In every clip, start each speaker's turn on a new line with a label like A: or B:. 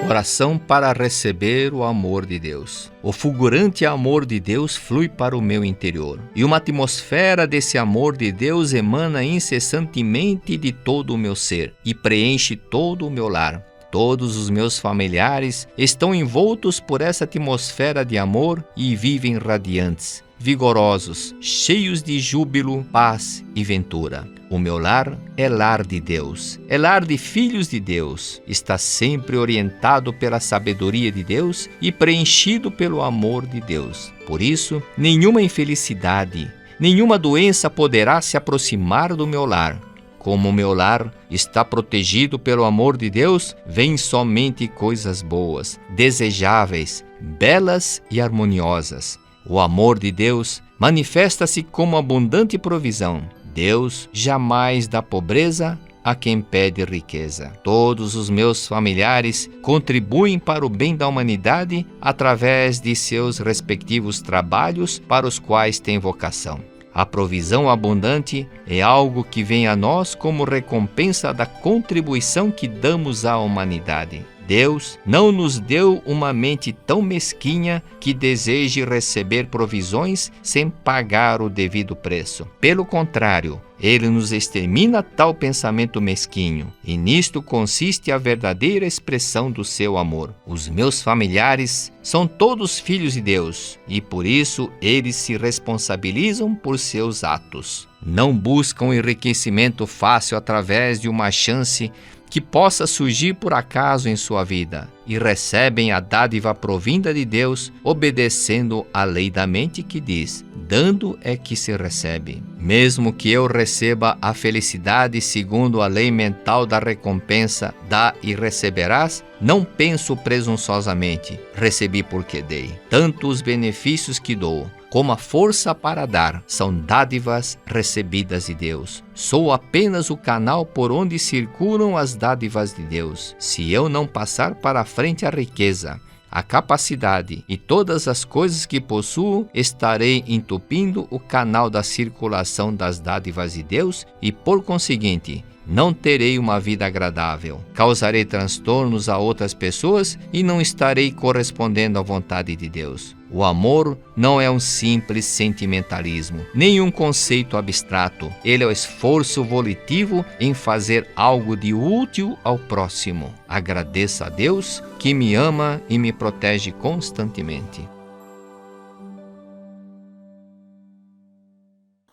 A: Oração para receber o amor de Deus. O fulgurante amor de Deus flui para o meu interior, e uma atmosfera desse amor de Deus emana incessantemente de todo o meu ser e preenche todo o meu lar. Todos os meus familiares estão envoltos por essa atmosfera de amor e vivem radiantes, vigorosos, cheios de júbilo, paz e ventura. O meu lar é lar de Deus, é lar de filhos de Deus, está sempre orientado pela sabedoria de Deus e preenchido pelo amor de Deus. Por isso, nenhuma infelicidade, nenhuma doença poderá se aproximar do meu lar. Como o meu lar está protegido pelo amor de Deus, vêm somente coisas boas, desejáveis, belas e harmoniosas. O amor de Deus manifesta-se como abundante provisão. Deus jamais dá pobreza a quem pede riqueza. Todos os meus familiares contribuem para o bem da humanidade através de seus respectivos trabalhos para os quais têm vocação. A provisão abundante é algo que vem a nós como recompensa da contribuição que damos à humanidade. Deus não nos deu uma mente tão mesquinha que deseje receber provisões sem pagar o devido preço. Pelo contrário, Ele nos extermina tal pensamento mesquinho, e nisto consiste a verdadeira expressão do seu amor. Os meus familiares são todos filhos de Deus, e por isso eles se responsabilizam por seus atos. Não buscam enriquecimento fácil através de uma chance que possa surgir por acaso em sua vida, e recebem a dádiva provinda de Deus, obedecendo à lei da mente que diz: dando é que se recebe. Mesmo que eu receba a felicidade segundo a lei mental da recompensa, dá e receberás, não penso presunçosamente, recebi porque dei. Tanto os benefícios que dou, como a força para dar, são dádivas recebidas de Deus. Sou apenas o canal por onde circulam as dádivas de Deus. Se eu não passar para a frente a riqueza, a capacidade e todas as coisas que possuo, estarei entupindo o canal da circulação das dádivas de Deus e, por conseguinte, não terei uma vida agradável, causarei transtornos a outras pessoas e não estarei correspondendo à vontade de Deus. O amor não é um simples sentimentalismo, nem um conceito abstrato. Ele é o esforço volitivo em fazer algo de útil ao próximo. Agradeço a Deus que me ama e me protege constantemente.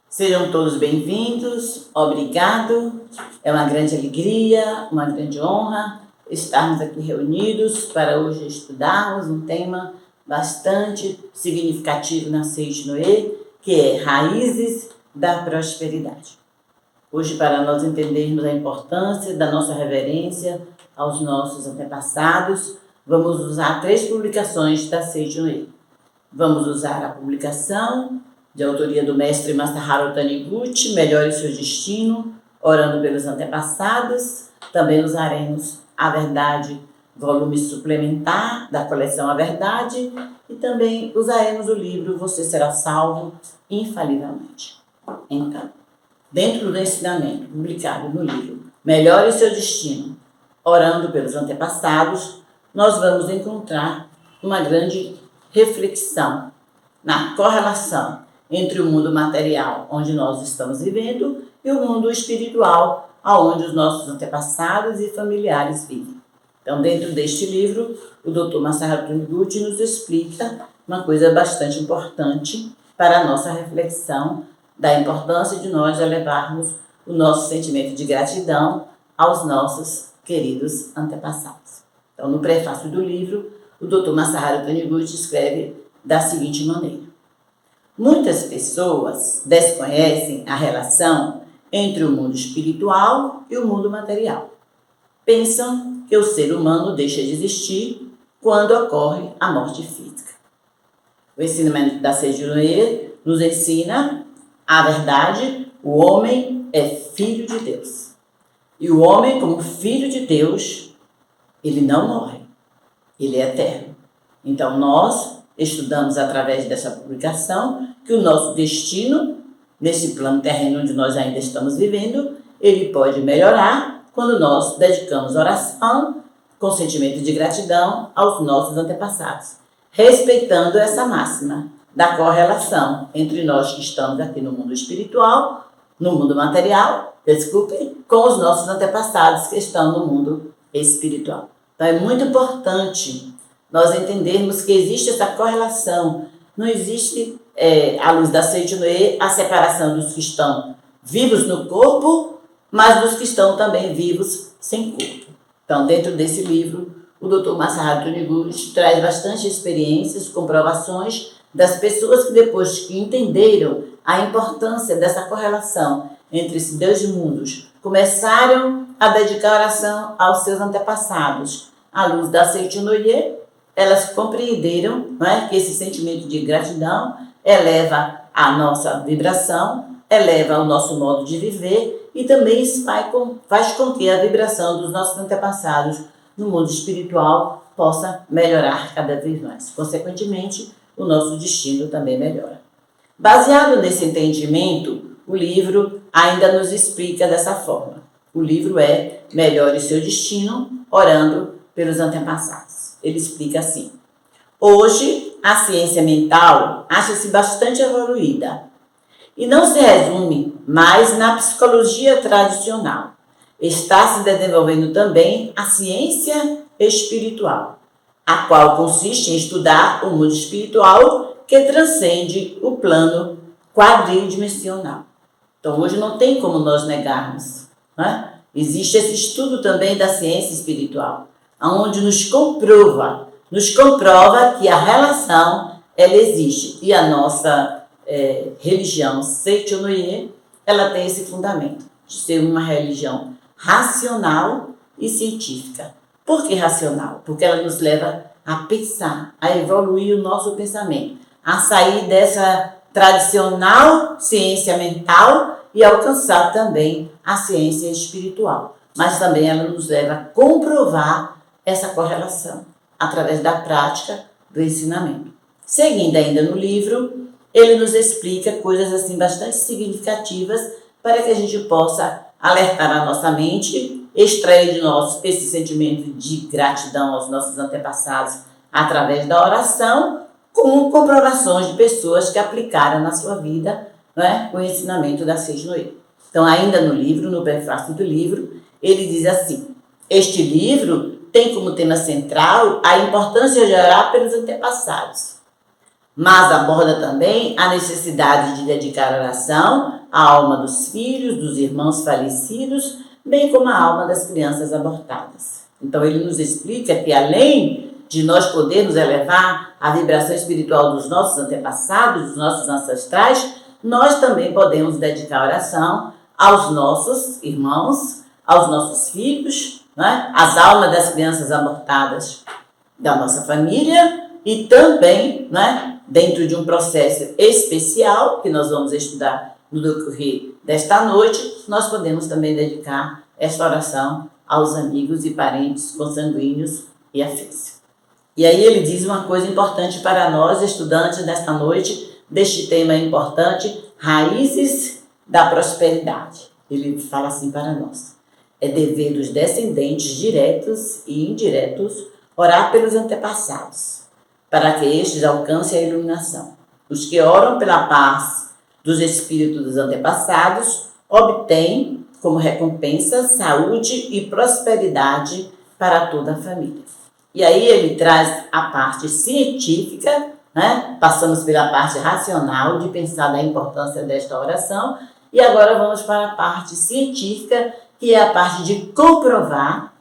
B: Sejam todos bem-vindos, obrigado. É uma grande alegria, uma grande honra estarmos aqui reunidos para hoje estudarmos um tema bastante significativo na Seixo Noé, que é Raízes da Prosperidade. Hoje, para nós entendermos a importância da nossa reverência aos nossos antepassados, vamos usar 3 publicações da Seixo Noé. Vamos usar a publicação de autoria do mestre Masaharu Taniguchi, Melhore Seu Destino, Orando pelos Antepassados. Também usaremos A Verdade, volume suplementar da coleção A Verdade, e também usaremos o livro Você Será Salvo Infalivelmente. Então, dentro do ensinamento publicado no livro Melhore Seu Destino, Orando pelos Antepassados, nós vamos encontrar uma grande reflexão na correlação entre o mundo material, onde nós estamos vivendo, e o mundo espiritual, onde os nossos antepassados e familiares vivem. Então, dentro deste livro, o Dr. Masaharu Taniguchi nos explica uma coisa bastante importante para a nossa reflexão da importância de nós elevarmos o nosso sentimento de gratidão aos nossos queridos antepassados. Então, no prefácio do livro, o Dr. Masaharu Taniguchi escreve da seguinte maneira: muitas pessoas desconhecem a relação entre o mundo espiritual e o mundo material. Pensam que o ser humano deixa de existir quando ocorre a morte física. O ensinamento da Seixo Noé nos ensina a verdade: o homem é filho de Deus. E o homem, como filho de Deus, ele não morre, ele é eterno. Então, nós estudamos através dessa publicação que o nosso destino, nesse plano terreno onde nós ainda estamos vivendo, ele pode melhorar quando nós dedicamos oração, com sentimento de gratidão aos nossos antepassados, respeitando essa máxima da correlação entre nós que estamos aqui no mundo espiritual, no mundo material, desculpem, com os nossos antepassados que estão no mundo espiritual. Então é muito importante nós entendermos que existe essa correlação. Não existe, à luz da Seitinoye, a separação dos que estão vivos no corpo, mas dos que estão também vivos sem corpo. Então, dentro desse livro, o Dr. Masaharu Taniguchi traz bastante experiências, comprovações das pessoas que depois que entenderam a importância dessa correlação entre esses dois mundos, começaram a dedicar oração aos seus antepassados. À luz da Seitinoye, elas compreenderam, não é, que esse sentimento de gratidão eleva a nossa vibração, eleva o nosso modo de viver e também faz com que a vibração dos nossos antepassados no mundo espiritual possa melhorar cada vez mais. Consequentemente, o nosso destino também melhora. Baseado nesse entendimento, o livro ainda nos explica dessa forma. O livro é Melhore Seu Destino, Orando pelos Antepassados. Ele explica assim: hoje, a ciência mental acha-se bastante evoluída e não se resume mais na psicologia tradicional. Está se desenvolvendo também a ciência espiritual, a qual consiste em estudar o mundo espiritual que transcende o plano quadridimensional. Então, hoje não tem como nós negarmos, né? Existe esse estudo também da ciência espiritual, onde nos comprova que a relação ela existe. E a nossa religião Seitinoye, ela tem esse fundamento de ser uma religião racional e científica. Por que racional? Porque ela nos leva a pensar, a evoluir o nosso pensamento, a sair dessa tradicional ciência mental e alcançar também a ciência espiritual. Mas também ela nos leva a comprovar essa correlação através da prática do ensinamento. Seguindo ainda no livro, ele nos explica coisas assim bastante significativas para que a gente possa alertar a nossa mente, extrair de nós esse sentimento de gratidão aos nossos antepassados através da oração, com comprovações de pessoas que aplicaram na sua vida, né, o ensinamento da Seitinoye. Então, ainda no livro, no prefácio do livro, ele diz assim: este livro tem como tema central a importância de orar pelos antepassados, mas aborda também a necessidade de dedicar oração à alma dos filhos, dos irmãos falecidos, bem como à alma das crianças abortadas. Então ele nos explica que além de nós podermos elevar a vibração espiritual dos nossos antepassados, dos nossos ancestrais, nós também podemos dedicar oração aos nossos irmãos, aos nossos filhos, né? As almas das crianças abortadas da nossa família e também, né, dentro de um processo especial que nós vamos estudar no decorrer desta noite, nós podemos também dedicar esta oração aos amigos e parentes consanguíneos e afins. E aí ele diz uma coisa importante para nós, estudantes desta noite, deste tema importante, raízes da prosperidade. Ele fala assim para nós: é dever dos descendentes diretos e indiretos orar pelos antepassados, para que estes alcancem a iluminação. Os que oram pela paz dos espíritos dos antepassados obtêm como recompensa saúde e prosperidade para toda a família. E aí ele traz a parte científica, né? Passamos pela parte racional de pensar da importância desta oração e agora vamos para a parte científica, que é a parte de comprovar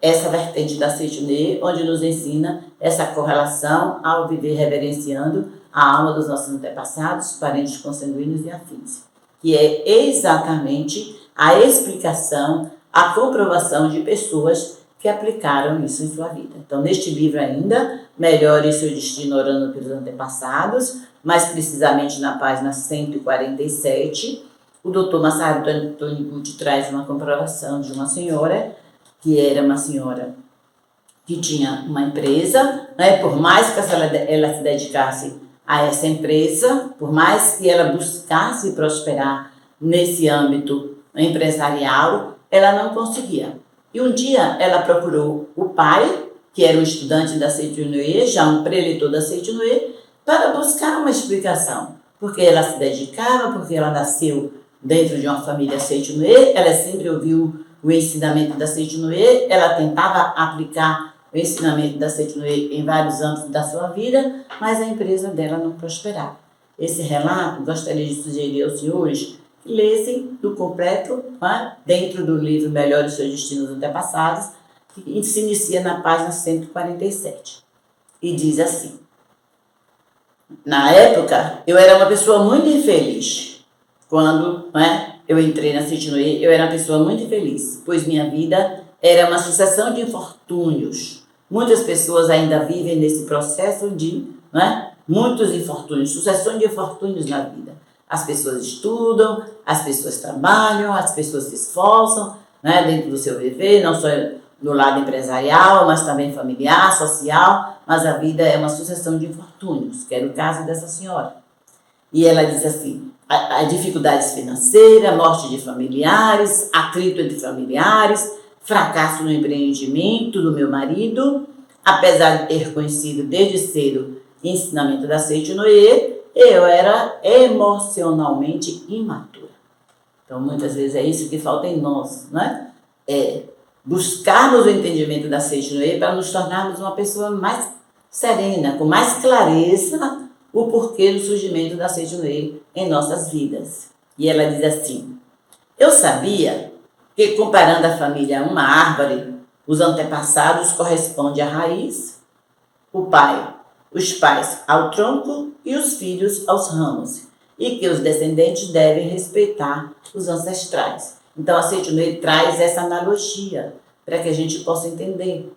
B: essa vertente da Seitinoye, onde nos ensina essa correlação ao viver reverenciando a alma dos nossos antepassados, parentes consanguíneos e afins, que é exatamente a explicação, a comprovação de pessoas que aplicaram isso em sua vida. Então, neste livro ainda, Melhore Seu Destino Orando pelos Antepassados, mais precisamente na página 147, o Dr. Masaharu Taniguchi traz uma comprovação de uma senhora, que era uma senhora que tinha uma empresa, né? Por mais que ela se dedicasse a essa empresa, por mais que ela buscasse prosperar nesse âmbito empresarial, ela não conseguia. E um dia ela procurou o pai, que era um estudante da Seite-Noé, já um preletor da Seite-Noé, para buscar uma explicação. Porque ela se dedicava, porque ela nasceu dentro de uma família Seite-Noé, ela sempre ouviu o ensinamento da Seite-Noé, ela tentava aplicar o ensinamento da Seite-Noé em vários âmbitos da sua vida, mas a empresa dela não prosperava. Esse relato, gostaria de sugerir aos senhores que lessem do completo, dentro do livro Melhore os seus destinos antepassados, que se inicia na página 147. E diz assim: na época, eu era uma pessoa muito infeliz. Quando eu entrei na Seite-Noé, eu era uma pessoa muito infeliz, pois minha vida era uma sucessão de infortúnios. Muitas pessoas ainda vivem nesse processo de muitos infortúnios, sucessão de infortúnios na vida. As pessoas estudam, as pessoas trabalham, as pessoas se esforçam dentro do seu viver, não só no lado empresarial, mas também familiar, social, mas a vida é uma sucessão de infortúnios, que era o caso dessa senhora. E ela diz assim: a dificuldades financeiras, morte de familiares, atrito entre familiares, fracasso no empreendimento do meu marido, apesar de ter conhecido desde cedo o ensinamento da Seite-Noé, eu era emocionalmente imatura. Então, muitas vezes é isso que falta em nós, buscarmos o entendimento da Seite-Noé para nos tornarmos uma pessoa mais serena, com mais clareza o porquê do surgimento da Seite-Noé em nossas vidas. E ela diz assim: eu sabia que, comparando a família a uma árvore, os antepassados correspondem à raiz, os pais ao tronco e os filhos aos ramos, e que os descendentes devem respeitar os ancestrais. Então, a Seite-Noé traz essa analogia para que a gente possa entender,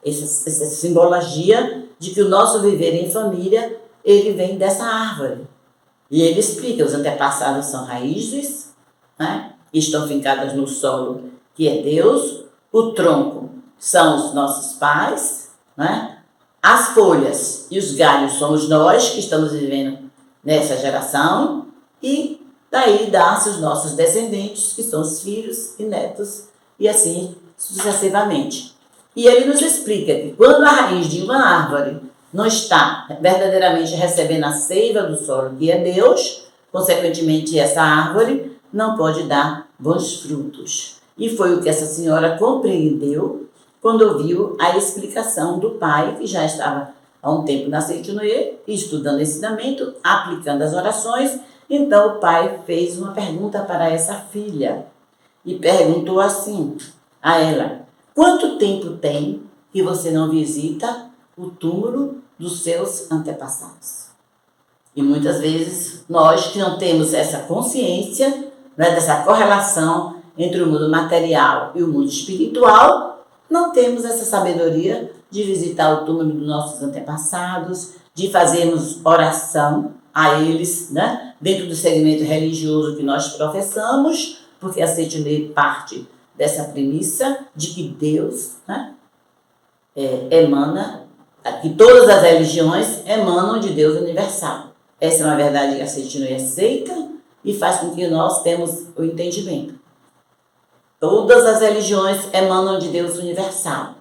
B: essa simbologia de que o nosso viver em família, ele vem dessa árvore. E ele explica: os antepassados são raízes, estão fincadas no solo, que é Deus. O tronco são os nossos pais, as folhas e os galhos somos nós que estamos vivendo nessa geração, e daí dá-se os nossos descendentes, que são os filhos e netos, e assim sucessivamente. E ele nos explica que quando a raiz de uma árvore não está verdadeiramente recebendo a seiva do solo, que é Deus, consequentemente essa árvore não pode dar bons frutos. E foi o que essa senhora compreendeu quando ouviu a explicação do pai, que já estava há um tempo na Seite-Noé, estudando ensinamento, aplicando as orações. Então o pai fez uma pergunta para essa filha e perguntou assim a ela: quanto tempo tem que você não visita o túmulo dos seus antepassados? E muitas vezes nós que não temos essa consciência, dessa correlação entre o mundo material e o mundo espiritual, não temos essa sabedoria de visitar o túmulo dos nossos antepassados, de fazermos oração a eles, dentro do segmento religioso que nós professamos, porque a Seite-Noé parte dessa premissa de que Deus emana, que todas as religiões emanam de Deus universal. Essa é uma verdade que a Seite-Noé aceita e faz com que nós temos o entendimento. Todas as religiões emanam de Deus universal.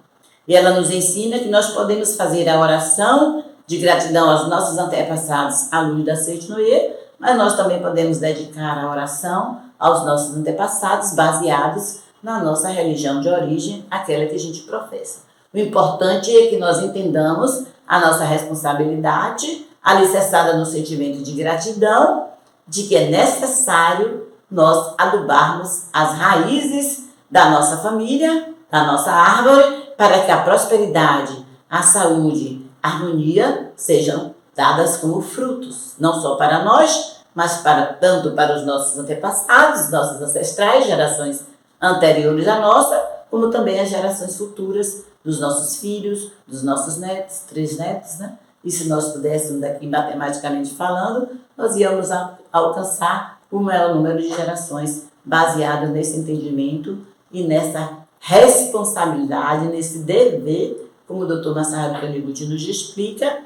B: E ela nos ensina que nós podemos fazer a oração de gratidão aos nossos antepassados à luz da Seite-Noé, mas nós também podemos dedicar a oração aos nossos antepassados baseados na nossa religião de origem, aquela que a gente professa. O importante é que nós entendamos a nossa responsabilidade, alicerçada no sentimento de gratidão, de que é necessário nós adubarmos as raízes da nossa família, da nossa árvore, para que a prosperidade, a saúde, a harmonia sejam dadas como frutos, não só para nós, mas tanto para os nossos antepassados, nossos ancestrais, gerações anteriores à nossa, como também as gerações futuras dos nossos filhos, dos nossos netos, 3 netos, E se nós pudéssemos aqui, matematicamente falando, nós íamos alcançar o maior número de gerações baseado nesse entendimento e nessa responsabilidade, nesse dever, como o Dr. Masaharu Taniguchi nos explica,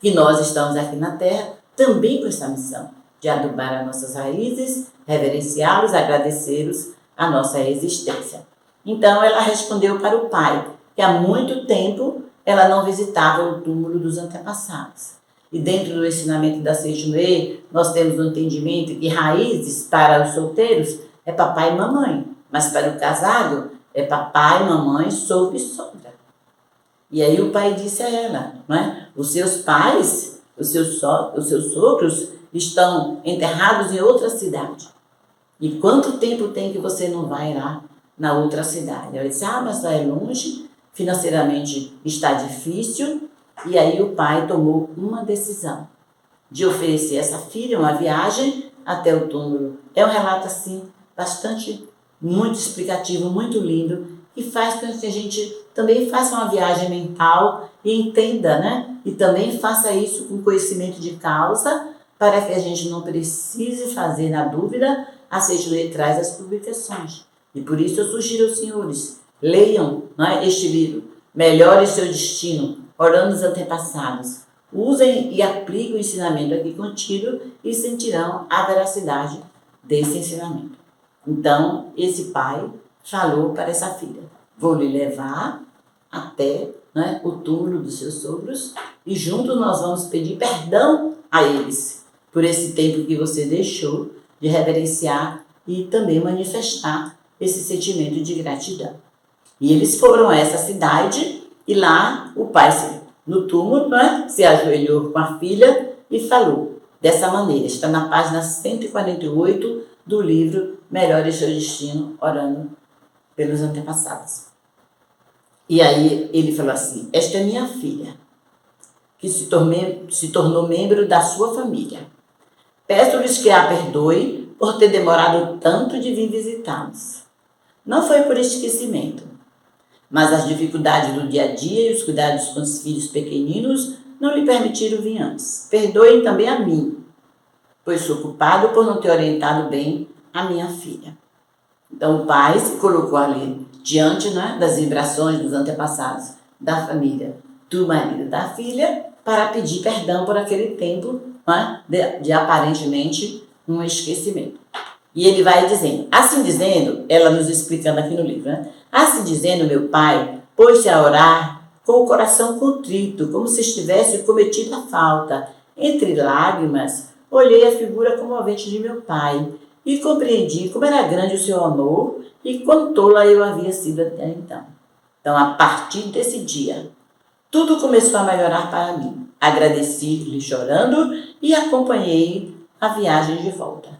B: que nós estamos aqui na Terra também com essa missão de adubar as nossas raízes, reverenciá-los, agradecê-los a nossa existência. Então ela respondeu para o pai que há muito tempo ela não visitava o túmulo dos antepassados. E dentro do ensinamento da Sejuê, nós temos um entendimento que raízes para os solteiros é papai e mamãe, mas para o casado é papai, mamãe, sogro e sogra. E aí o pai disse a ela, não é? Os seus pais, os seus sogros estão enterrados em outra cidade. E quanto tempo tem que você não vai lá na outra cidade? Ela disse, mas lá é longe, financeiramente está difícil. E aí o pai tomou uma decisão de oferecer essa filha uma viagem até o túmulo. É um relato assim, bastante, muito explicativo, muito lindo, que faz com que a gente também faça uma viagem mental e entenda, né? E também faça isso com conhecimento de causa, para que a gente não precise fazer na dúvida. A Sejuê traz as publicações. E por isso eu sugiro aos senhores, leiam, né, este livro, Melhore Seu Destino, Orando os Antepassados. Usem e apliquem o ensinamento aqui contido e sentirão a veracidade desse ensinamento. Então, esse pai falou para essa filha, vou lhe levar até, né, o túmulo dos seus sogros e juntos nós vamos pedir perdão a eles por esse tempo que você deixou de reverenciar e também manifestar esse sentimento de gratidão. E eles foram a essa cidade e lá o pai, no túmulo, né, se ajoelhou com a filha e falou dessa maneira. Está na página 148 do livro Melhore Seu Destino, Orando pelos Antepassados. E aí ele falou assim, esta é minha filha, que se tornou membro da sua família. Peço-lhes que a perdoe por ter demorado tanto de vir visitá-los. Não foi por esquecimento, mas as dificuldades do dia a dia e os cuidados com os filhos pequeninos não lhe permitiram vir antes. Perdoem também a mim, pois sou culpado por não ter orientado bem a minha filha. Então o pai se colocou ali diante, né, das vibrações dos antepassados da família, do marido da filha, para pedir perdão por aquele tempo, né, de aparentemente um esquecimento. E ele vai dizendo, assim dizendo, ela nos explicando aqui no livro, né? Assim dizendo, meu pai pôs-se a orar com o coração contrito, como se estivesse cometido a falta. Entre lágrimas, olhei a figura comovente de meu pai e compreendi como era grande o seu amor e quão tola eu havia sido até então. Então, a partir desse dia, tudo começou a melhorar para mim. Agradeci-lhe chorando e acompanhei a viagem de volta.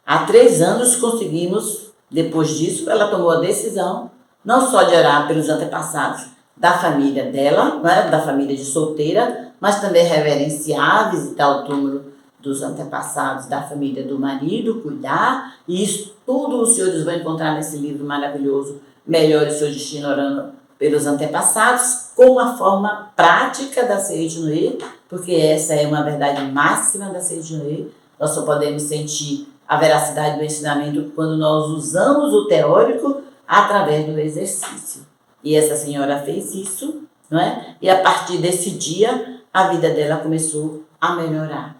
B: Há 3 anos conseguimos, depois disso, ela tomou a decisão não só de orar pelos antepassados da família dela, né, da família de solteira, mas também reverenciar, visitar o túmulo dos antepassados da família do marido, cuidar, e isso tudo os senhores vão encontrar nesse livro maravilhoso, Melhore Seu Destino, Orando pelos Antepassados, com uma forma prática da Sejuê, porque essa é uma verdade máxima da Sejuê. Nós só podemos sentir a veracidade do ensinamento quando nós usamos o teórico através do exercício. E essa senhora fez isso, não é? E a partir desse dia, a vida dela começou a melhorar.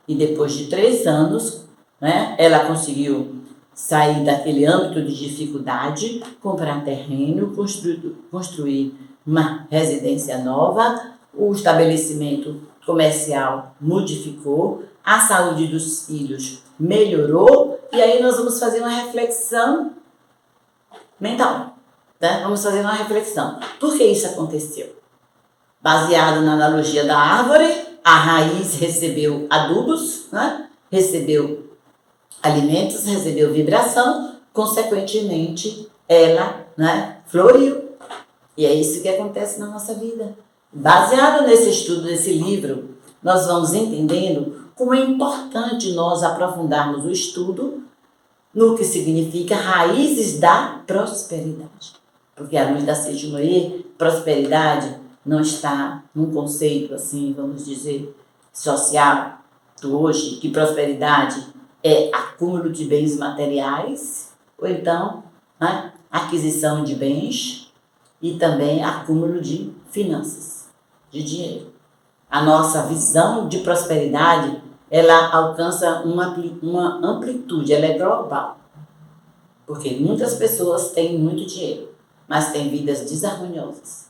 B: E depois de 3 anos, né, ela conseguiu sair daquele âmbito de dificuldade, comprar terreno, construir uma residência nova, o estabelecimento comercial modificou, a saúde dos filhos melhorou, e aí nós vamos fazer uma reflexão mental, né? Vamos fazer uma reflexão. Por que isso aconteceu? Baseado na analogia da árvore, a raiz recebeu adubos, né? Recebeu alimentos, recebeu vibração, consequentemente ela, né, floriu. E é isso que acontece na nossa vida. Baseado nesse estudo desse livro, nós vamos entendendo como é importante nós aprofundarmos o estudo no que significa raízes da prosperidade. Porque à luz da Sejuê, prosperidade não está num conceito assim, vamos dizer, social do hoje, que prosperidade é acúmulo de bens materiais, ou então, né, aquisição de bens e também acúmulo de finanças, de dinheiro. A nossa visão de prosperidade, ela alcança uma amplitude, ela é global. Porque muitas pessoas têm muito dinheiro, mas têm vidas desarmoniosas,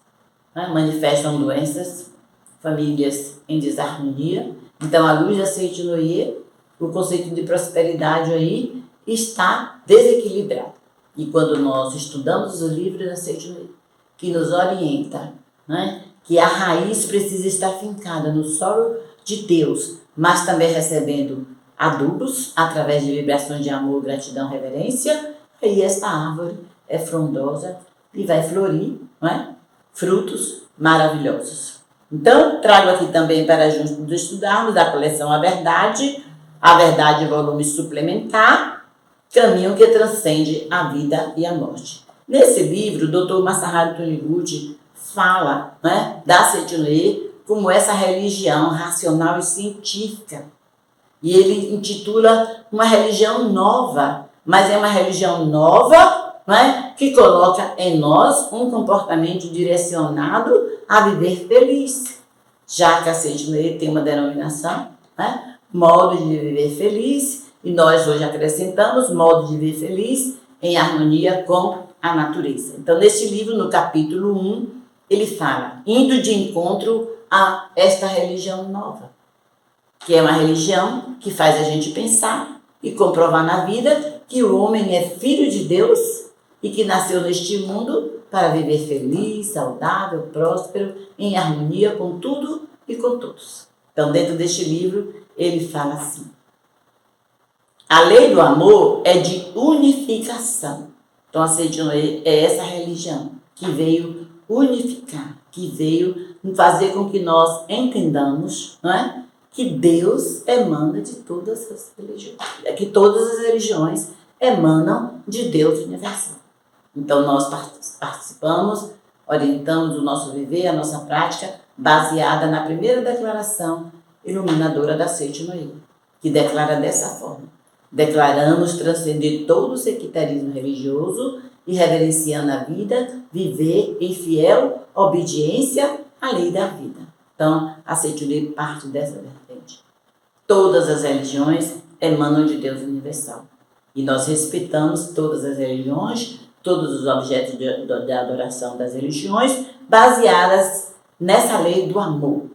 B: né? Manifestam doenças, famílias em desarmonia. Então, à luz da Seita Noé, o conceito de prosperidade aí está desequilibrado. E quando nós estudamos o livro da Seita Noé, que nos orienta, né, que a raiz precisa estar fincada no solo de Deus, mas também recebendo adubos através de vibrações de amor, gratidão, reverência, aí esta árvore é frondosa e vai florir, não é? Frutos maravilhosos. Então, trago aqui também para juntos estudarmos da coleção A Verdade volume suplementar, Caminho que Transcende a Vida e a Morte. Nesse livro, o Dr. Masaharu Taniguchi fala, né, da Seita Noé como essa religião racional e científica. E ele intitula uma religião nova, mas é uma religião nova, né, que coloca em nós um comportamento direcionado a viver feliz. Já que a Seita Noé tem uma denominação, né, modo de viver feliz, e nós hoje acrescentamos modo de viver feliz em harmonia com a natureza. Então, neste livro, no capítulo 1, ele fala, indo de encontro a esta religião nova, que é uma religião que faz a gente pensar e comprovar na vida que o homem é filho de Deus e que nasceu neste mundo para viver feliz, saudável, próspero, em harmonia com tudo e com todos. Então, dentro deste livro, ele fala assim, a lei do amor é de unificação. Então, a Seita Noé é essa religião que veio unificar, que veio fazer com que nós entendamos, não é, que Deus emana de todas as religiões, que todas as religiões emanam de Deus universal. Então, nós participamos, orientamos o nosso viver, a nossa prática, baseada na primeira declaração iluminadora da Seita Noé, que declara dessa forma. Declaramos transcender todo o sectarismo religioso e reverenciando a vida, viver em fiel obediência à lei da vida. Então, a Seita Noé parte dessa vertente. Todas as religiões emanam de Deus universal. E nós respeitamos todas as religiões, todos os objetos de adoração das religiões, baseadas nessa lei do amor.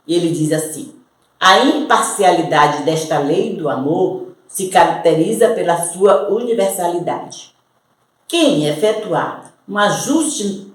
B: E ele diz assim, a imparcialidade desta lei do amor se caracteriza pela sua universalidade. Quem efetuar um ajuste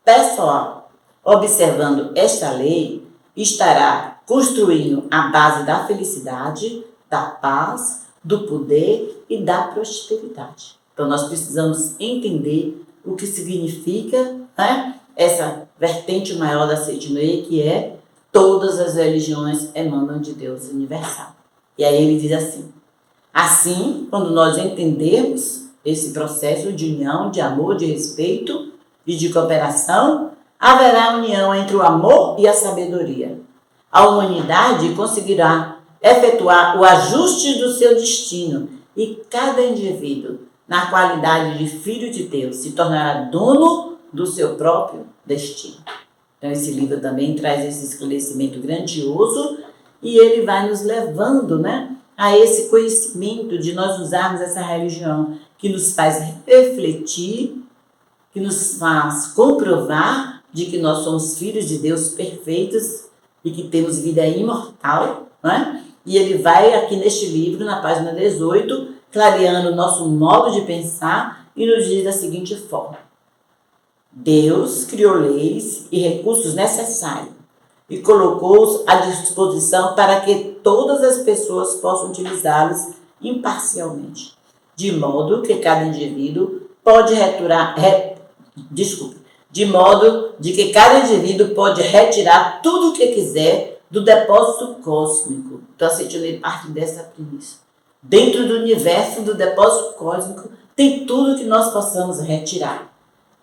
B: pessoal observando esta lei estará construindo a base da felicidade, da paz, do poder e da prosperidade. Então, nós precisamos entender o que significa, né, essa vertente maior da Seita Noé, que é todas as religiões emanam de Deus universal. E aí ele diz assim, quando nós entendermos esse processo de união, de amor, de respeito e de cooperação, haverá união entre o amor e a sabedoria. A humanidade conseguirá efetuar o ajuste do seu destino e cada indivíduo, na qualidade de filho de Deus, se tornará dono do seu próprio destino. Então, esse livro também traz esse esclarecimento grandioso e ele vai nos levando, né, a esse conhecimento de nós usarmos essa religião que nos faz refletir, que nos faz comprovar de que nós somos filhos de Deus perfeitos e que temos vida imortal, né? E ele vai aqui neste livro, na página 18, clareando o nosso modo de pensar e nos diz da seguinte forma. Deus criou leis e recursos necessários e colocou-os à disposição para que todas as pessoas possam utilizá-los imparcialmente, de modo que cada indivíduo pode retirar tudo o que quiser do depósito cósmico. Então, a Seita Noé parte dessa premissa. Dentro do universo do depósito cósmico tem tudo que nós possamos retirar.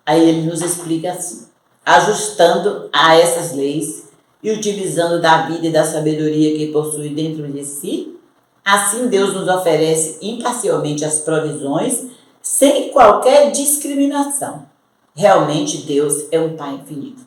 B: Aí ele nos explica assim, ajustando a essas leis e utilizando da vida e da sabedoria que possui dentro de si, assim Deus nos oferece imparcialmente as provisões sem qualquer discriminação. Realmente Deus é um Pai infinito.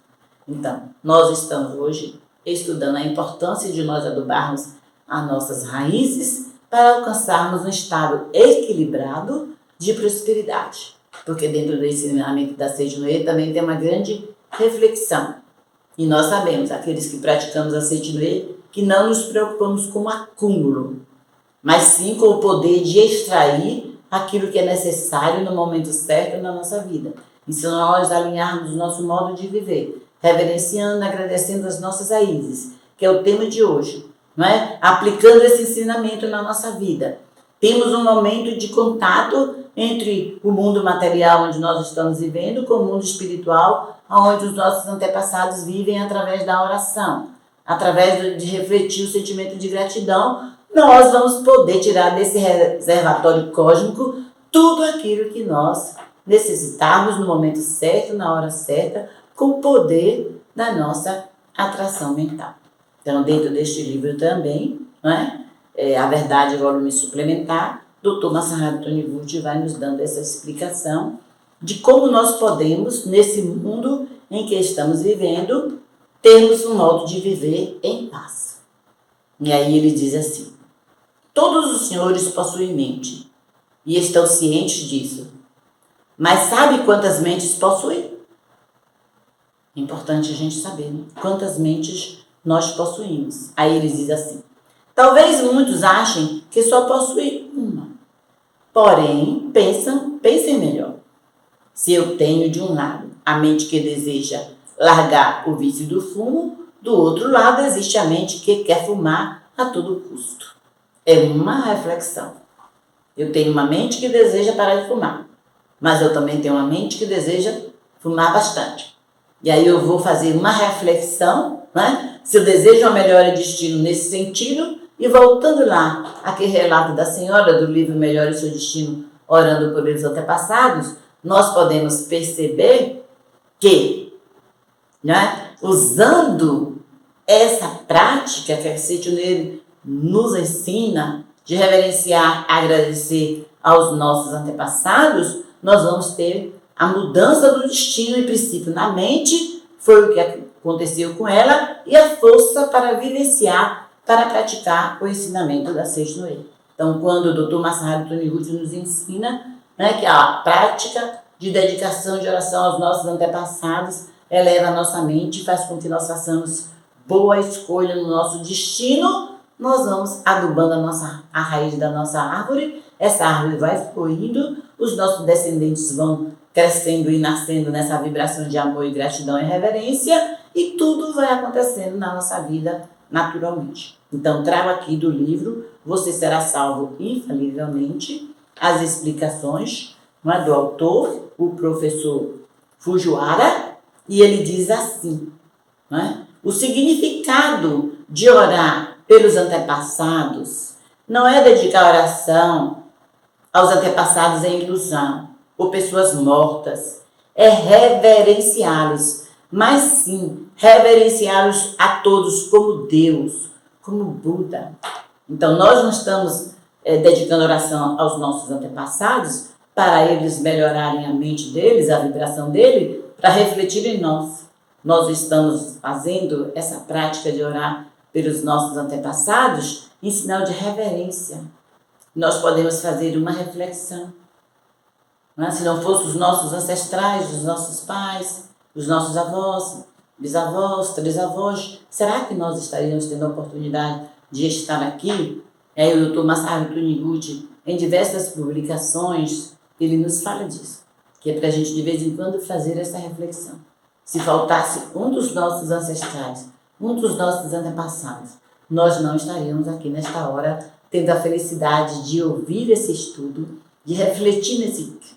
B: Então, nós estamos hoje estudando a importância de nós adubarmos as nossas raízes para alcançarmos um estado equilibrado de prosperidade. Porque dentro do ensinamento da Seiichi no E também tem uma grande reflexão. E nós sabemos, aqueles que praticamos a Seiichi no E, que não nos preocupamos com o acúmulo, mas sim com o poder de extrair aquilo que é necessário no momento certo na nossa vida. E se nós alinharmos o nosso modo de viver, reverenciando, agradecendo as nossas raízes, que é o tema de hoje, não é? Aplicando esse ensinamento na nossa vida, temos um momento de contato entre o mundo material onde nós estamos vivendo com o mundo espiritual, onde os nossos antepassados vivem através da oração, através de refletir o sentimento de gratidão. Nós vamos poder tirar desse reservatório cósmico tudo aquilo que nós necessitarmos no momento certo, na hora certa, com o poder da nossa atração mental. Então, dentro deste livro também, não é? A Verdade, volume suplementar, Dr. Masaharu Taniguchi vai nos dando essa explicação de como nós podemos, nesse mundo em que estamos vivendo, termos um modo de viver em paz. E aí ele diz assim: todos os senhores possuem mente e estão cientes disso, mas sabe quantas mentes possuem? É importante a gente saber, né? Quantas mentes nós possuímos. Aí ele diz assim: talvez muitos achem que só possuem uma. Porém, pensem melhor. Se eu tenho de um lado a mente que deseja largar o vício do fumo, do outro lado existe a mente que quer fumar a todo custo. É uma reflexão. Eu tenho uma mente que deseja parar de fumar, mas eu também tenho uma mente que deseja fumar bastante. E aí eu vou fazer uma reflexão, né? Se eu desejo uma melhora de destino nesse sentido, e voltando lá, aquele relato da senhora do livro Melhore Seu Destino, orando por eles antepassados, nós podemos perceber que, né, usando essa prática que a Seiichi no E nos ensina, de reverenciar, agradecer aos nossos antepassados, nós vamos ter a mudança do destino e princípio na mente, foi o que aconteceu com ela, e a força para vivenciar, para praticar o ensinamento da Seiichi no E. Então, quando o Dr. Masaharu Taniguchi nos ensina, né, que a prática de dedicação de oração aos nossos antepassados eleva a nossa mente e faz com que nós façamos boa escolha no nosso destino, nós vamos adubando a raiz da nossa árvore, essa árvore vai fluindo, os nossos descendentes vão crescendo e nascendo nessa vibração de amor e gratidão e reverência, e tudo vai acontecendo na nossa vida naturalmente. Então, trago aqui do livro Você Será Salvo Infalivelmente, as explicações, não é, do autor, o professor Fujiwara, e ele diz assim, não é? O significado de orar pelos antepassados não é dedicar oração aos antepassados em ilusão ou pessoas mortas, é reverenciá-los, mas sim reverenciá-los a todos como Deus, como Buda. Então nós não estamos dedicando oração aos nossos antepassados para eles melhorarem a mente deles, a vibração dele, para refletir em nós. Nós estamos fazendo essa prática de orar pelos nossos antepassados em sinal de reverência. Nós podemos fazer uma reflexão. Não é? Se não fossem os nossos ancestrais, os nossos pais, os nossos avós, bisavós, trisavós, será que nós estaríamos tendo a oportunidade de estar aqui? O Dr. Masaharu Taniguchi, em diversas publicações, ele nos fala disso, que é para a gente de vez em quando fazer essa reflexão. Se faltasse um dos nossos ancestrais, um dos nossos antepassados, nós não estaríamos aqui nesta hora tendo a felicidade de ouvir esse estudo, de refletir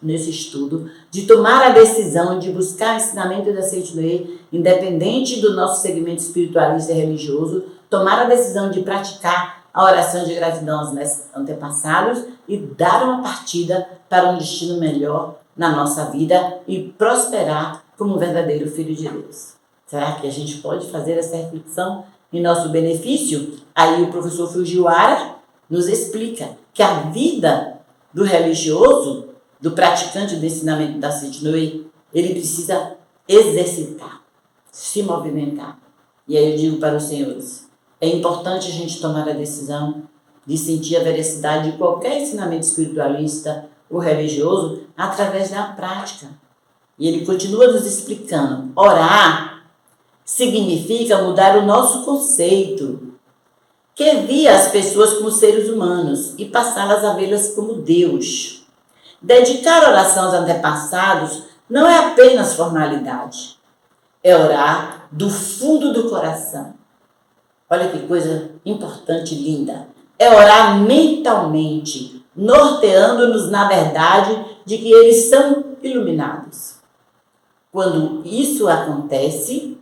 B: nesse estudo, de tomar a decisão de buscar o ensinamento da Seiichi no E, independente do nosso segmento espiritualista e religioso, tomar a decisão de praticar a oração de gratidão aos nossos antepassados e dar uma partida para um destino melhor na nossa vida e prosperar como um verdadeiro filho de Deus. Será que a gente pode fazer essa reflexão em nosso benefício? Aí o professor Fujiwara nos explica que a vida do religioso, do praticante do ensinamento da Seiichi no E, ele precisa exercitar, se movimentar. E aí eu digo para os senhores, é importante a gente tomar a decisão de sentir a veracidade de qualquer ensinamento espiritualista o religioso através da prática. E ele continua nos explicando. Orar significa mudar o nosso conceito, que via as pessoas como seres humanos e passá-las a vê-las como Deus. Dedicar oração aos antepassados não é apenas formalidade, é orar do fundo do coração. Olha que coisa importante e linda. É orar mentalmente, norteando-nos na verdade de que eles são iluminados. Quando isso acontece,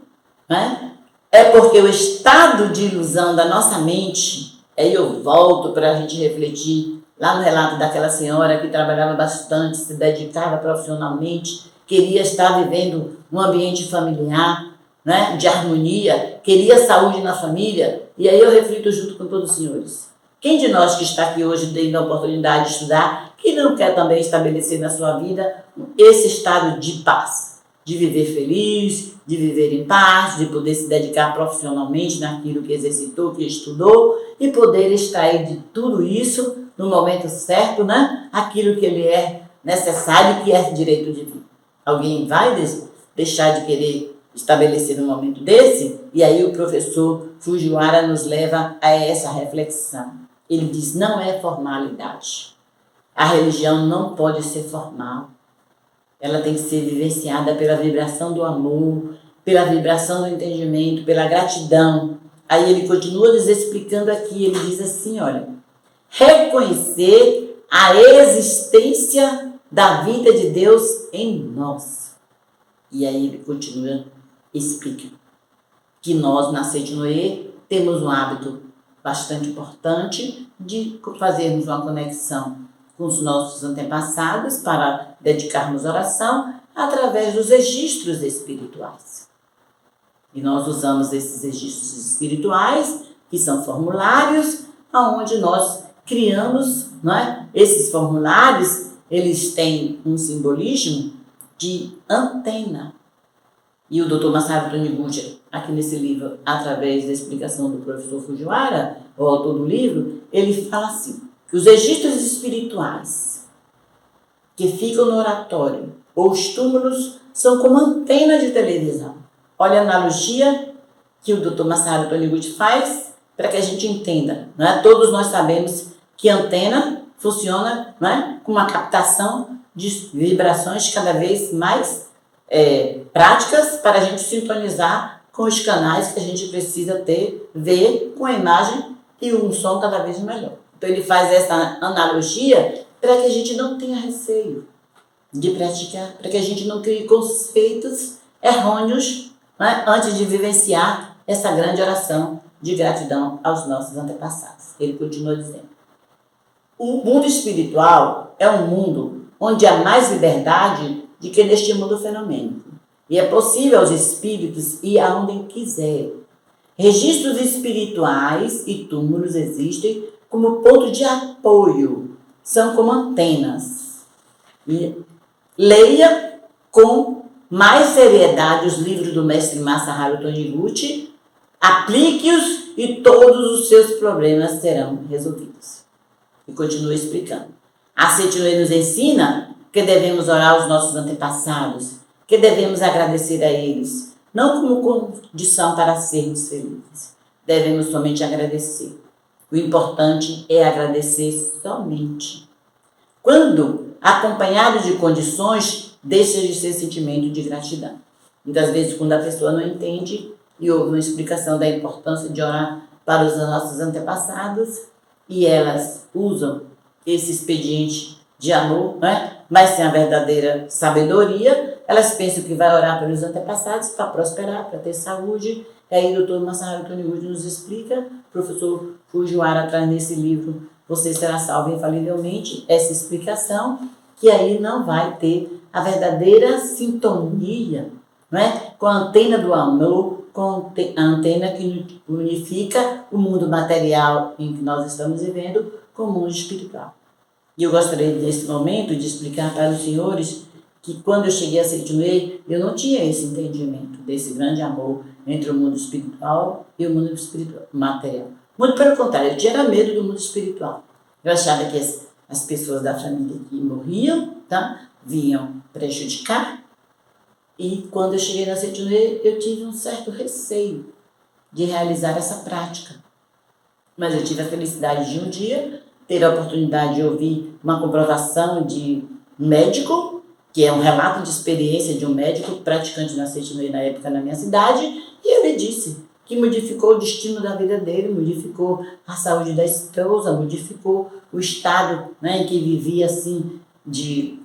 B: né, é porque o estado de ilusão da nossa mente, aí eu volto para a gente refletir lá no relato daquela senhora que trabalhava bastante, se dedicava profissionalmente, queria estar vivendo um ambiente familiar, né, de harmonia, queria saúde na família, e aí eu reflito junto com todos os senhores. Quem de nós que está aqui hoje tendo a oportunidade de estudar, que não quer também estabelecer na sua vida esse estado de paz, de viver feliz, de viver em paz, de poder se dedicar profissionalmente naquilo que exercitou, que estudou, e poder extrair de tudo isso, no momento certo, né, aquilo que lhe é necessário, que é direito divino. Alguém vai deixar de querer estabelecer num momento desse? E aí o professor Fujiwara nos leva a essa reflexão. Ele diz, não é formalidade. A religião não pode ser formal. Ela tem que ser vivenciada pela vibração do amor, pela vibração do entendimento, pela gratidão. Aí ele continua nos explicando aqui, ele diz assim, olha, reconhecer a existência da vida de Deus em nós. E aí ele continua, explica que nós, na Seitinoye, temos um hábito bastante importante de fazermos uma conexão com os nossos antepassados para dedicarmos oração através dos registros espirituais. E nós usamos esses registros espirituais, que são formulários, onde nós criamos, não é? Esses formulários, eles têm um simbolismo de antena. E o Dr. Masaru Taniguchi, aqui nesse livro, através da explicação do professor Fujiwara, o autor do livro, ele fala assim, que os registros espirituais que ficam no oratório ou os túmulos são como antena de televisão. Olha a analogia que o Dr. Masaru Taniguchi faz para que a gente entenda. Não é? Todos nós sabemos que a antena funciona, não é? Com uma captação de vibrações cada vez mais práticas para a gente sintonizar com os canais que a gente precisa ver com a imagem e um som cada vez melhor. Então ele faz essa analogia para que a gente não tenha receio de praticar, para que a gente não crie conceitos errôneos, né, antes de vivenciar essa grande oração de gratidão aos nossos antepassados. Ele continua dizendo, o mundo espiritual é um mundo onde há mais liberdade do que neste mundo fenomênico. E é possível aos espíritos ir aonde quiser. Registros espirituais e túmulos existem como ponto de apoio, são como antenas. E leia com mais seriedade os livros do mestre Masaharu Taniguchi, aplique-os e todos os seus problemas serão resolvidos. E continua explicando. A Seitinoye nos ensina que devemos orar aos nossos antepassados, que devemos agradecer a eles, não como condição para sermos felizes. Devemos somente agradecer. O importante é agradecer somente. Quando acompanhado de condições, deixa de ser sentimento de gratidão. Muitas vezes, quando a pessoa não entende e houve uma explicação da importância de orar para os nossos antepassados, e elas usam esse expediente de amor, né? Mas sem a verdadeira sabedoria, elas pensam que vai orar pelos antepassados para prosperar, para ter saúde. E aí o Dr. Masaharu Taniguchi nos explica, o professor Fujiwara traz nesse livro Você Será Salvo Infalivelmente, essa explicação, que aí não vai ter a verdadeira sintonia, não é? Com a antena do amor, com a antena que unifica o mundo material em que nós estamos vivendo com o mundo espiritual. E eu gostaria, nesse momento, de explicar para os senhores que quando eu cheguei a Seitinoye, eu não tinha esse entendimento desse grande amor entre o mundo espiritual e o mundo espiritual, material. Muito pelo contrário, eu tinha medo do mundo espiritual. Eu achava que as pessoas da família que morriam, tá? Vinham prejudicar. E quando eu cheguei na Setinue, eu tive um certo receio de realizar essa prática. Mas eu tive a felicidade de um dia ter a oportunidade de ouvir uma comprovação de um médico, que é um relato de experiência de um médico praticante na Setinue na época na minha cidade, e ele disse que modificou o destino da vida dele, modificou a saúde da esposa, modificou o estado, né, em que vivia assim de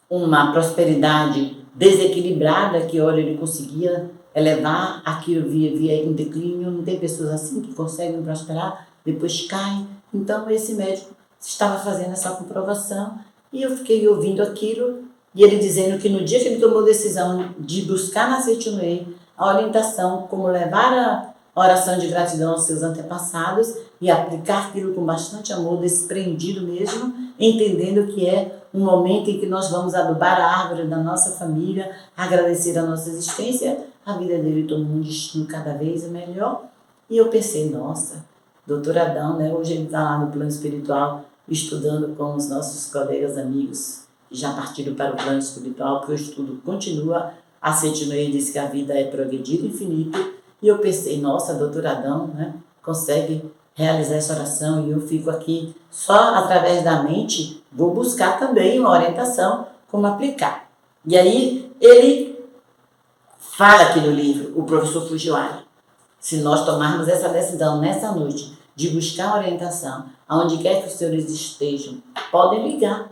B: uma prosperidade desequilibrada, que olha, ele conseguia elevar, aquilo via em declínio. Não tem pessoas assim que conseguem prosperar, depois caem. Então esse médico estava fazendo essa comprovação e eu fiquei ouvindo aquilo, e ele dizendo que no dia que ele tomou a decisão de buscar na Setinue a orientação, como levar a oração de gratidão aos seus antepassados e aplicar aquilo com bastante amor, desprendido mesmo, entendendo que é um momento em que nós vamos adubar a árvore da nossa família, agradecer a nossa existência, a vida dele tomou um destino cada vez melhor. E eu pensei, nossa, doutor Adão, né? Hoje ele está lá no plano espiritual, estudando com os nossos colegas amigos que já partiram para o plano espiritual, porque o estudo continua. A Setinue diz que a vida é progredir infinito. E eu pensei, nossa, doutor Adão, né, consegue realizar essa oração, e eu fico aqui só através da mente, vou buscar também uma orientação como aplicar. E aí ele fala aqui no livro, o professor Fujiwara, se nós tomarmos essa decisão nessa noite de buscar orientação, aonde quer que os senhores estejam, podem ligar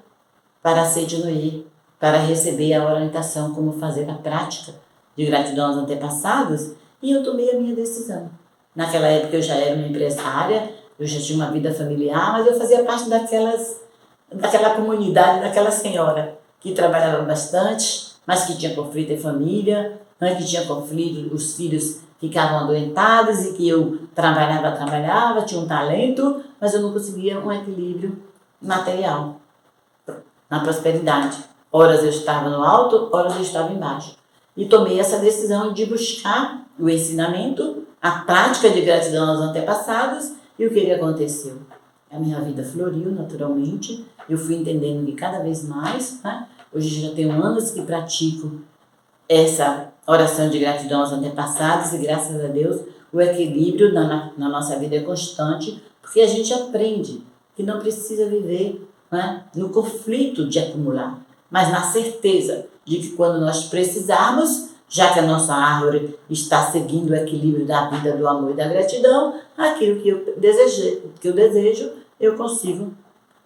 B: para a Setinue para receber a orientação como fazer a prática de gratidão aos antepassados. E eu tomei a minha decisão. Naquela época eu já era uma empresária, eu já tinha uma vida familiar, mas eu fazia parte daquela comunidade, daquela senhora que trabalhava bastante, mas que tinha conflito em família, né, que tinha conflito, os filhos ficavam adoentados e que eu trabalhava, tinha um talento, mas eu não conseguia um equilíbrio material, na prosperidade. Horas eu estava no alto, horas eu estava embaixo. E tomei essa decisão de buscar o ensinamento, a prática de gratidão aos antepassados. E o que aconteceu? A minha vida floriu naturalmente, eu fui entendendo que cada vez mais, né? Hoje já tenho anos que pratico essa oração de gratidão aos antepassados e graças a Deus o equilíbrio na nossa vida é constante, porque a gente aprende que não precisa viver, né, no conflito de acumular, mas na certeza de que quando nós precisarmos, já que a nossa árvore está seguindo o equilíbrio da vida, do amor e da gratidão, aquilo que eu desejo, eu consigo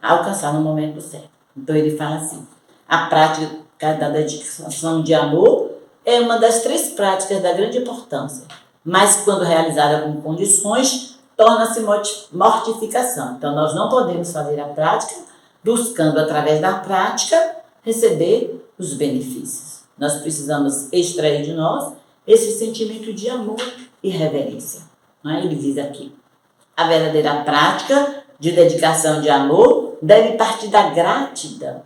B: alcançar no momento certo. Então ele fala assim, a prática da dedicação de amor é uma das 3 práticas da grande importância, mas quando realizada com condições, torna-se mortificação. Então nós não podemos fazer a prática buscando através da prática receber os benefícios. Nós precisamos extrair de nós esse sentimento de amor e reverência. Não é? Ele diz aqui, a verdadeira prática de dedicação de amor deve partir da gratidão.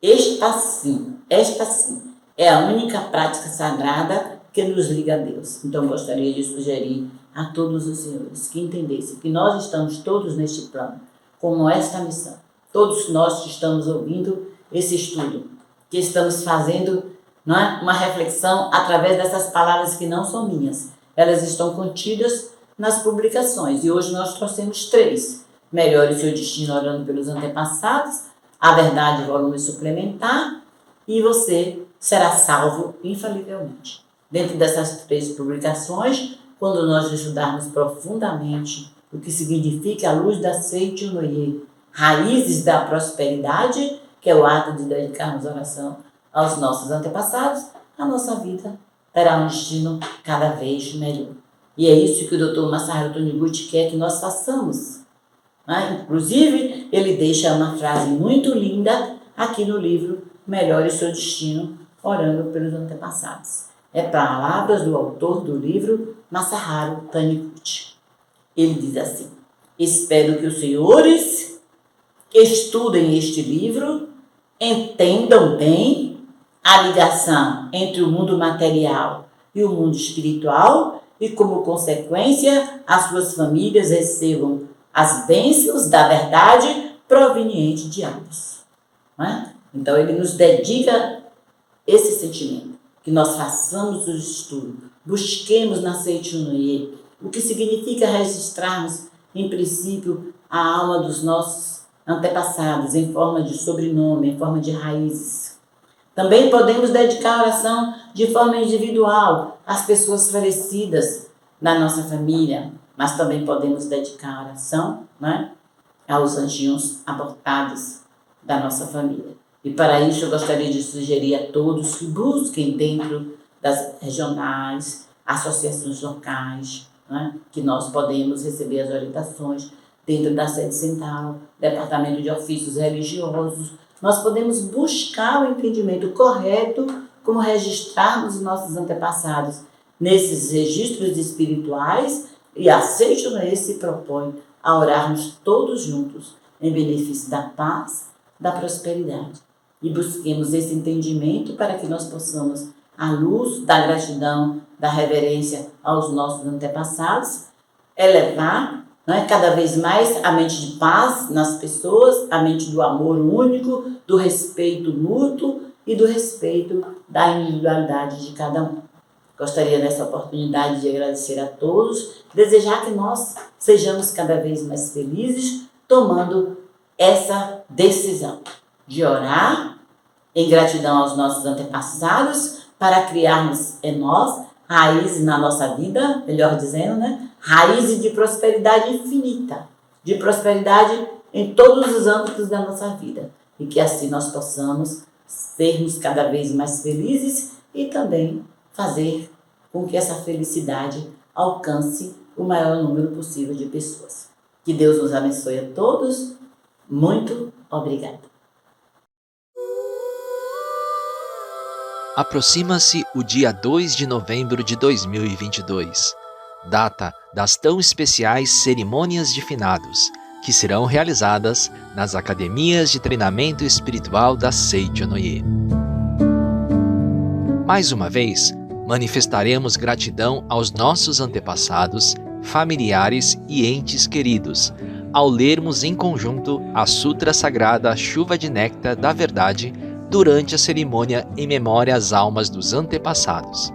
B: Esta sim, é a única prática sagrada que nos liga a Deus. Então, gostaria de sugerir a todos os senhores que entendessem que nós estamos todos neste plano, como esta missão. Todos nós que estamos ouvindo esse estudo, que estamos fazendo, não é, uma reflexão através dessas palavras que não são minhas. Elas estão contidas nas publicações. E hoje nós trouxemos 3. Melhore o seu destino orando pelos antepassados, a verdade, volume suplementar, e você será salvo infalivelmente. Dentro dessas 3 publicações, quando nós estudarmos profundamente o que significa a luz da Setinue, raízes da prosperidade, que é o ato de dedicarmos oração aos nossos antepassados, a nossa vida terá um destino cada vez melhor. E é isso que o Dr. Masaharu Taniguchi quer que nós façamos. Inclusive, ele deixa uma frase muito linda aqui no livro Melhore Seu Destino, orando pelos antepassados. É palavras do autor do livro, Masaharu Taniguchi. Ele diz assim, espero que os senhores estudem este livro, entendam bem a ligação entre o mundo material e o mundo espiritual e, como consequência, as suas famílias recebam as bênçãos da verdade proveniente de ambos. Não é? Então, ele nos dedica esse sentimento, que nós façamos o estudo, busquemos na Seichunoye, o que significa registrarmos, em princípio, a alma dos nossos antepassados, em forma de sobrenome, em forma de raízes. Também podemos dedicar a oração de forma individual às pessoas falecidas na nossa família, mas também podemos dedicar a oração, né, aos anjinhos abortados da nossa família. E para isso eu gostaria de sugerir a todos que busquem dentro das regionais, associações locais, né, que nós podemos receber as orientações dentro da sede central, departamento de ofícios religiosos. Nós podemos buscar o entendimento correto como registrarmos os nossos antepassados nesses registros espirituais, e a Seichunoye se propõe a orarmos todos juntos em benefício da paz, da prosperidade. E busquemos esse entendimento para que nós possamos, à luz da gratidão, da reverência aos nossos antepassados, elevar, né, cada vez mais a mente de paz nas pessoas, a mente do amor único, do respeito mútuo e do respeito da individualidade de cada um. Gostaria nessa oportunidade de agradecer a todos, desejar que nós sejamos cada vez mais felizes, tomando essa decisão de orar em gratidão aos nossos antepassados para criarmos em nós raízes na nossa vida, melhor dizendo, né? Raízes de prosperidade infinita, de prosperidade em todos os âmbitos da nossa vida, e que assim nós possamos sermos cada vez mais felizes e também fazer com que essa felicidade alcance o maior número possível de pessoas. Que Deus nos abençoe a todos. Muito obrigada.
C: Aproxima-se o dia 2 de novembro de 2022, data das tão especiais cerimônias de finados, que serão realizadas nas academias de treinamento espiritual da Seichunoye. Mais uma vez, manifestaremos gratidão aos nossos antepassados, familiares e entes queridos, ao lermos em conjunto a Sutra Sagrada Chuva de Néctar da Verdade durante a cerimônia em memória às almas dos antepassados.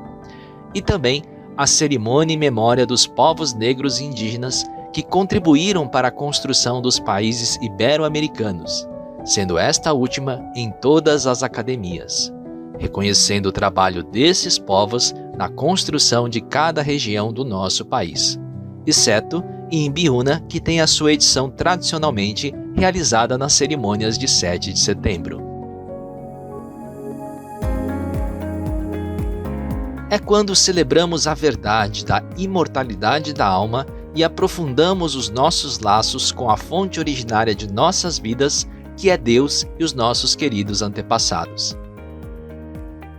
C: E também a cerimônia em memória dos povos negros e indígenas que contribuíram para a construção dos países ibero-americanos, sendo esta última em todas as academias, reconhecendo o trabalho desses povos na construção de cada região do nosso país, exceto em Biúna, que tem a sua edição tradicionalmente realizada nas cerimônias de 7 de setembro. É quando celebramos a verdade da imortalidade da alma e aprofundamos os nossos laços com a fonte originária de nossas vidas, que é Deus e os nossos queridos antepassados.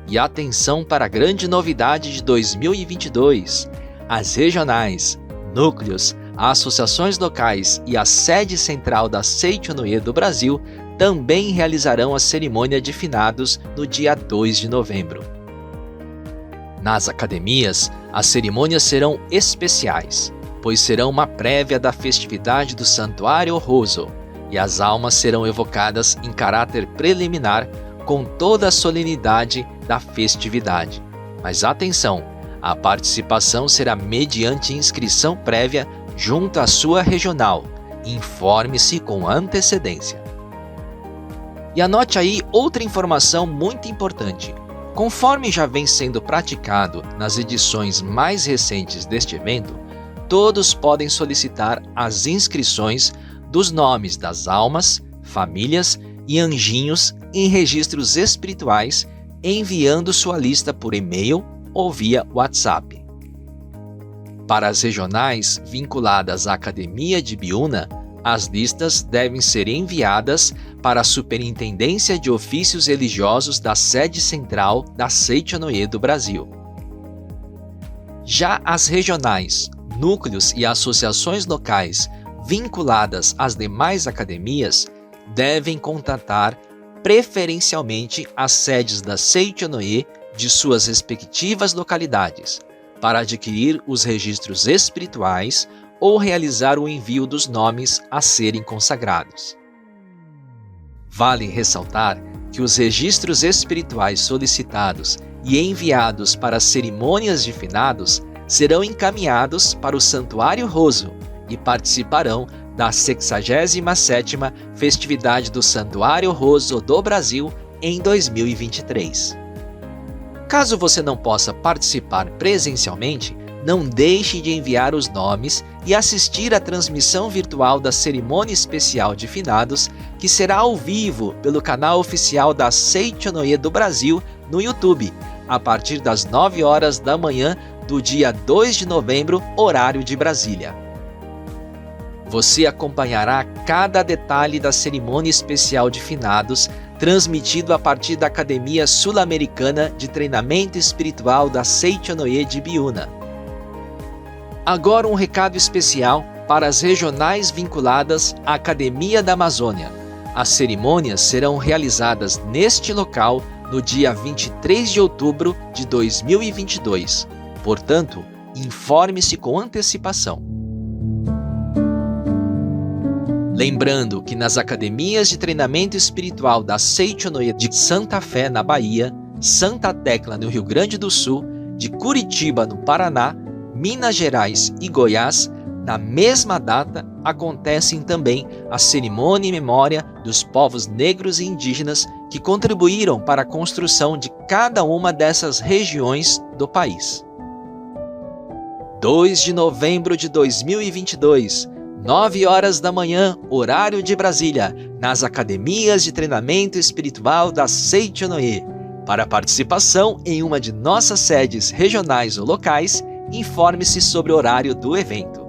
C: E atenção para a grande novidade de 2022: as regionais, núcleos, associações locais e a sede central da Seichunoye do Brasil também realizarão a cerimônia de finados no dia 2 de novembro. Nas academias, as cerimônias serão especiais, pois serão uma prévia da festividade do Santuário Roso, e as almas serão evocadas em caráter preliminar com toda a solenidade da festividade. Mas atenção, a participação será mediante inscrição prévia junto à sua regional. Informe-se com antecedência. E anote aí outra informação muito importante. Conforme já vem sendo praticado nas edições mais recentes deste evento, todos podem solicitar as inscrições dos nomes das almas, famílias e anjinhos em registros espirituais, enviando sua lista por e-mail ou via WhatsApp. Para as regionais vinculadas à Academia de Biúna, as listas devem ser enviadas para a Superintendência de Ofícios Religiosos da sede central da Seichunoye do Brasil. Já as regionais, núcleos e associações locais vinculadas às demais academias devem contatar preferencialmente as sedes da Seichunoye de suas respectivas localidades para adquirir os registros espirituais ou realizar o envio dos nomes a serem consagrados. Vale ressaltar que os registros espirituais solicitados e enviados para as cerimônias de finados serão encaminhados para o Santuário Roso e participarão da 67ª Festividade do Santuário Roso do Brasil em 2023. Caso você não possa participar presencialmente, não deixe de enviar os nomes e assistir à transmissão virtual da cerimônia especial de finados, que será ao vivo pelo canal oficial da Seichonoye do Brasil no YouTube, a partir das 9 horas da manhã do dia 2 de novembro, horário de Brasília. Você acompanhará cada detalhe da cerimônia especial de finados, transmitido a partir da Academia Sul-Americana de Treinamento Espiritual da Seichonoye de Biúna. Agora um recado especial para as regionais vinculadas à Academia da Amazônia. As cerimônias serão realizadas neste local no dia 23 de outubro de 2022. Portanto, informe-se com antecipação. Lembrando que nas academias de treinamento espiritual da Seichonoye de Santa Fé, na Bahia, Santa Tecla, no Rio Grande do Sul, de Curitiba, no Paraná, Minas Gerais e Goiás, na mesma data acontecem também a cerimônia em memória dos povos negros e indígenas que contribuíram para a construção de cada uma dessas regiões do país. 2 de novembro de 2022, 9 horas da manhã, horário de Brasília, nas academias de treinamento espiritual da Seichonoye. Para participação em uma de nossas sedes regionais ou locais, informe-se sobre o horário do evento.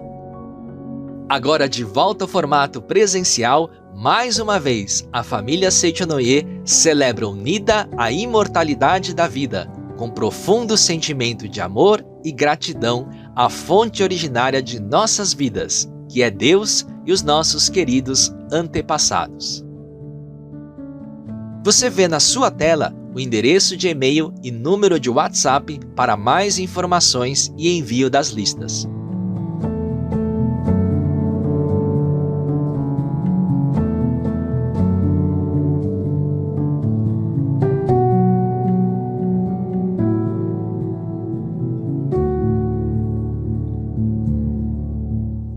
C: Agora de volta ao formato presencial, mais uma vez, a família Seichonoye celebra unida a imortalidade da vida, com profundo sentimento de amor e gratidão à fonte originária de nossas vidas, que é Deus e os nossos queridos antepassados. Você vê na sua tela o endereço de e-mail e número de WhatsApp para mais informações e envio das listas.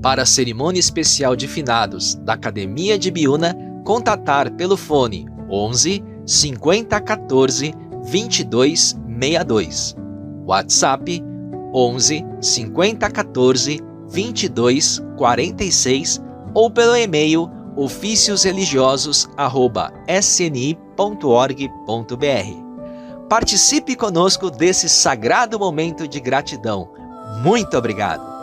C: Para a cerimônia especial de finados da Academia de Biúna, contatar pelo fone 11 50 14 22 62. WhatsApp 11 50 14 22 46 ou pelo e-mail oficiosreligiosos@sni.org.br. Participe conosco desse sagrado momento de gratidão. Muito obrigado!